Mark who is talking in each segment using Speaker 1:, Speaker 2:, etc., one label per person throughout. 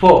Speaker 1: 4،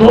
Speaker 2: 2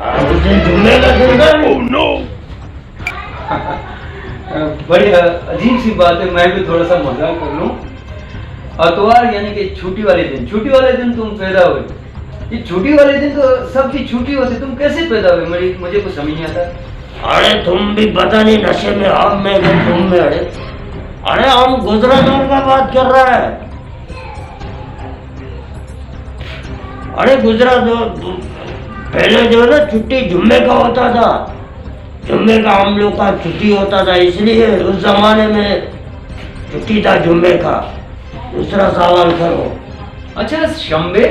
Speaker 2: उस दिन जुम्मे का दिन था नहीं।
Speaker 1: बड़ी अजीब सी बात है, मैं भी थोड़ा सा मजाक कर लूं। अतवार यानी कि छुट्टी वाले दिन तुम पैदा हुए। ये छुट्टी वाले दिन तो सबकी छुट्टी होती, तुम कैसे पैदा हुए? मुझे कुछ समझ नहीं आता।
Speaker 2: अरे तुम भी पता नहीं नशे में, आप में कि तुम में। अरे हम गुजरा दौर का बात कर रहा है। अरे गुजरा दौर पहले जो है ना छुट्टी जुम्मे का होता था, जुम्मे का हम लोग का छुट्टी होता था, इसलिए उस जमाने में छुट्टी था जुम्मे का। दूसरा सवाल करो।
Speaker 1: अच्छा शंबे,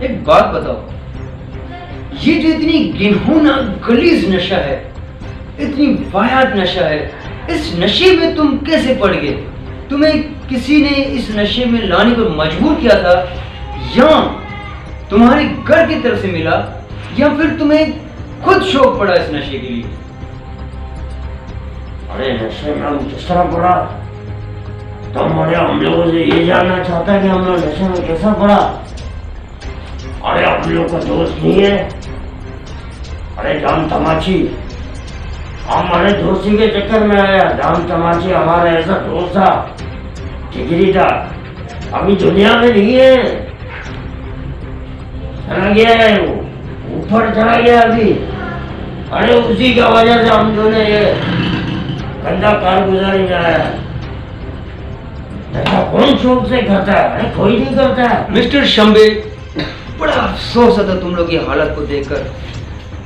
Speaker 1: एक बात बताओ, ये जो इतनी घिनौना गलीज नशा है, इतनी वाहियात नशा है, इस नशे में तुम कैसे पड़ गए? तुम्हें किसी ने इस नशे में लाने पर मजबूर किया था, या तुम्हारे घर की तरफ से मिला, या फिर तुम्हें खुद शौक पड़ा इस नशे के लिए?
Speaker 2: अरे नशे में हम किस तरह पड़ा? तुम बड़े हम लोगों से ये जानना चाहता है कि हम लोग नशे में कैसा पड़ा? अरे हम लोग का दोस्त नहीं है। अरे जाम तमाची हमारे दोस्ती के चक्कर में आया। जाम तमाची हमारा ऐसा दोस्त था, जिगरी था, अभी दुनिया में नहीं है, चला गया है, वो ऊपर चला गया अभी। अरे उसी का वजह से हम दोनों ये गंदा कारगुजारी में आया। ऐसा कौन शौक से करता है? अरे कोई नहीं करता है।
Speaker 1: मिस्टर शंबे, बड़ा अफसोस होता तुम लोग की हालत को देखकर।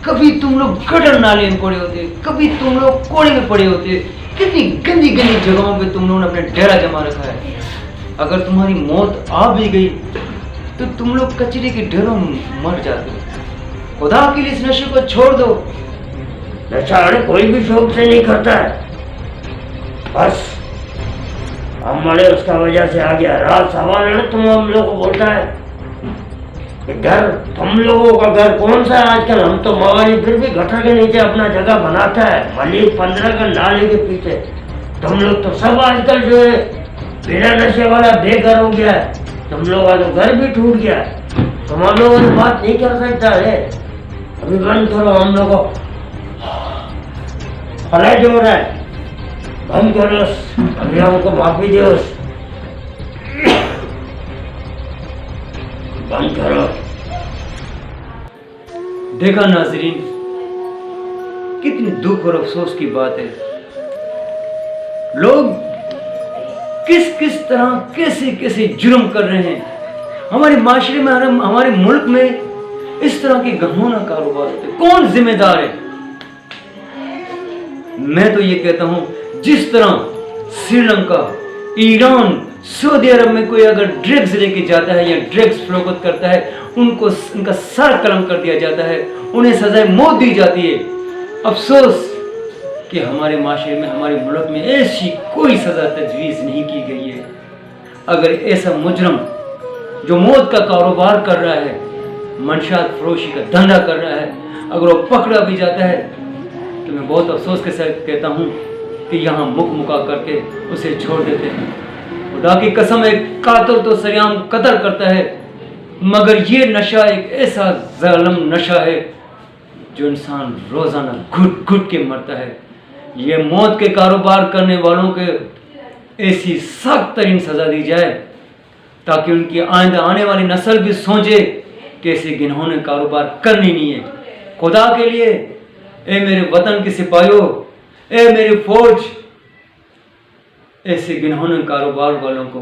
Speaker 1: कभी तुम लोग गटर नाले में पड़े होते, कभी तुम लोग कोड़े में पड़े होते, कितनी गंदी गंदी जगहों पे तुम लोगों ने अपने डेरा जमा रखा है। अगर तुम्हारी मौत आ भी गई तो तुम लोग कचरे के ढेरों में मर जाते हो। खुदा के लिए इस नशे को छोड़ दो।
Speaker 2: नशा अरे कोई भी शौक से नहीं करता है, बस हमारे उसका वजह से आ गया। रात सवाल है तुम हम लोग को बोलता है कि घर, तुम लोगों का घर कौन सा है आजकल? हम तो मवाली फिर भी गटर के नीचे अपना जगह बनाता है, मलिक 15 का नाले के पीछे। तुम लोग तो सब आजकल जो है बिना नशे वाला बेघर हो गया है। तुम लोगों का तो घर भी टूट गया है। तुम हम लोगों से बात नहीं कर सकता है। अभी बंद करो, हम लोगों को फलाइट हो रहा है, बंद करो। अभी हमको माफी दो, बंद करो।
Speaker 1: देखा नाजरीन, कितनी दुख और अफसोस की बात है। लोग किस किस तरह कैसे कैसे जुर्म कर रहे हैं। हमारे माशरे में, हमारे मुल्क में इस तरह के घिनौना कारोबार होते, कौन जिम्मेदार है? मैं तो ये कहता हूं, जिस तरह श्रीलंका, ईरान, सऊदी अरब में कोई अगर ड्रग्स लेके जाता है या ड्रग्स फरोख्त करता है, उनका सर कलम कर दिया जाता है, उन्हें सजाए मौत दी जाती है। अफसोस कि हमारे माशरे में, हमारे मुल्क में ऐसी कोई सजा तजवीज़ नहीं की गई है। अगर ऐसा मुजरम जो मौत का कारोबार कर रहा है, मंशात फरोशी का धंधा कर रहा है, अगर वो पकड़ा भी जाता है तो मैं बहुत अफसोस के साथ कहता हूँ कि यहाँ मुका करके उसे छोड़ देते हैं। खुदा की कसम, एक कातिल तो सरेआम कत्ल करता है, मगर ये नशा एक ऐसा जालिम नशा है जो इंसान रोजाना घुट घुट के मरता है। ये मौत के कारोबार करने वालों के ऐसी सख्त तरीन सजा दी जाए ताकि उनकी आइंदा आने वाली नस्ल भी सोचे कि ऐसे घिनौने कारोबार करनी नहीं है। खुदा के लिए, ए मेरे वतन के सिपाहियों, ए मेरी फौज, ऐसे घिनौने कारोबार वालों को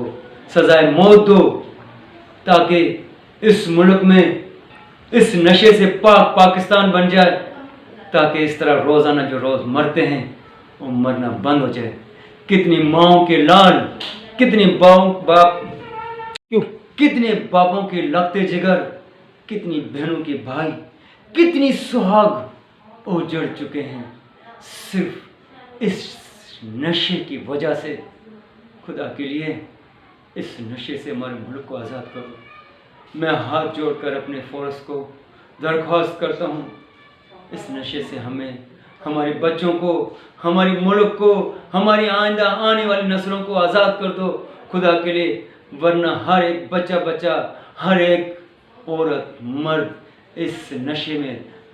Speaker 1: सजाए मौत दो ताकि इस मुल्क में इस नशे से पाकिस्तान बन जाए, ताकि इस तरह रोजाना जो रोज मरते हैं वो मरना बंद हो जाए। कितनी माओं के लाल, कितने कितने बापों के लगते जिगर, कितनी बहनों के भाई, कितनी सुहाग उजड़ चुके हैं सिर्फ इस नशे की वजह से। खुदा के लिए इस नशे से हमारे मुल्क को आज़ाद करो। मैं हाथ जोड़कर अपने फोर्स को दरख्वास्त करता हूँ, इस नशे से हमें, हमारे बच्चों को, हमारी मुल्क को, हमारी आइंदा आने वाली नस्लों को आज़ाद कर दो खुदा के लिए, वरना हर एक बच्चा, हर एक औरत, मर्द इस नशे में